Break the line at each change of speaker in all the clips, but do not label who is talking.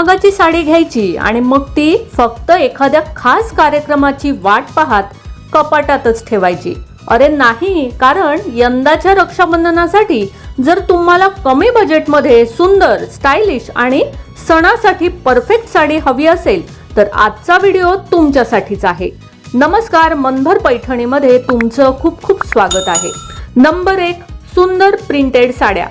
महागाची साडी घ्यायची आणि मग ती फक्त एखाद्या खास कार्यक्रमाची वाट पाहत कपाटातच ठेवायची? अरे नाही, कारण यंदाच्या रक्षाबंधनासाठी जर तुम्हाला कमी बजेटमध्ये सुंदर, स्टायलिश आणि सणासाठी परफेक्ट साडी हवी असेल तर आजचा व्हिडिओ तुमच्यासाठीच आहे. नमस्कार, मनभर पैठणीमध्ये तुमचं खूप खूप स्वागत आहे. नंबर 1, सुंदर प्रिंटेड साड्या.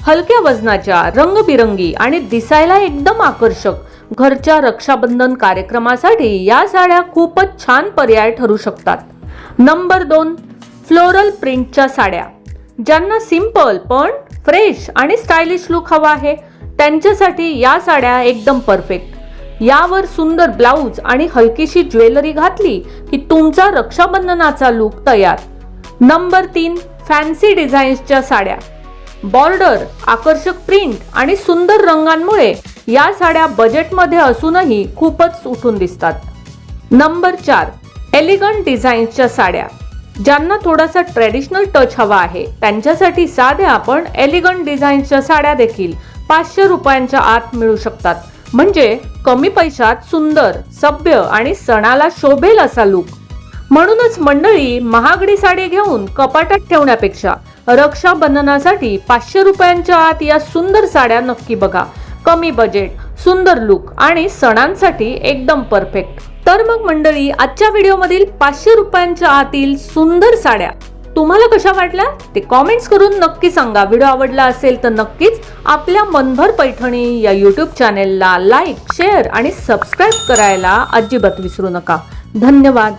हलक्या वजनाच्या, रंगबिरंगी आणि दिसायला एकदम आकर्षक घरच्या रक्षाबंधन कार्यक्रमासाठी या साड्या खूपच छान पर्याय ठरू शकतात. नंबर 2, फ्लोरल प्रिंटच्या साड्या. ज्यांना सिंपल पण फ्रेश आणि स्टायलिश लुक हवा आहे त्यांच्यासाठी या साड्या एकदम परफेक्ट. यावर सुंदर ब्लाउज आणि हलकीशी ज्वेलरी घातली की तुमचा रक्षाबंधनाचा लुक तयार. नंबर 3, फॅन्सी डिझाईन्सच्या साड्या. बॉर्डर, आकर्षक प्रिंट आणि सुंदर रंगांमुळे या साड्या बजेटमध्ये असूनही खूपच उठून दिसतात. नंबर 4, एलिगंट डिझाईन्सच्या साड्या. ज्यांना थोडासा ट्रेडिशनल टच हवा आहे त्यांच्यासाठी साध्या पण एलिगंट डिझाईन्सच्या साड्या देखील 500 रुपयांच्या आत मिळू शकतात. म्हणजे कमी पैशात सुंदर, सभ्य आणि सणाला शोभेल असा लुक. म्हणूनच मंडळी, महागडी साडी घेऊन कपाटात ठेवण्यापेक्षा रक्षाबंधनासाठी 500 रुपयांच्या आत या सुंदर साड्या नक्की बघा. कमी बजेट, सुंदर लुक आणि सणांसाठी एकदम परफेक्ट. तर मग मंडळी, आजच्या व्हिडिओमधील 500 रुपयांच्या आतील सुंदर साड्या तुम्हाला कशा वाटल्या ते कॉमेंट्स करून नक्की सांगा. व्हिडिओ आवडला असेल तर नक्कीच आपल्या मनभर पैठणी या यूट्यूब चॅनेलला लाईक, शेअर आणि सबस्क्राईब करायला अजिबात विसरू नका. धन्यवाद.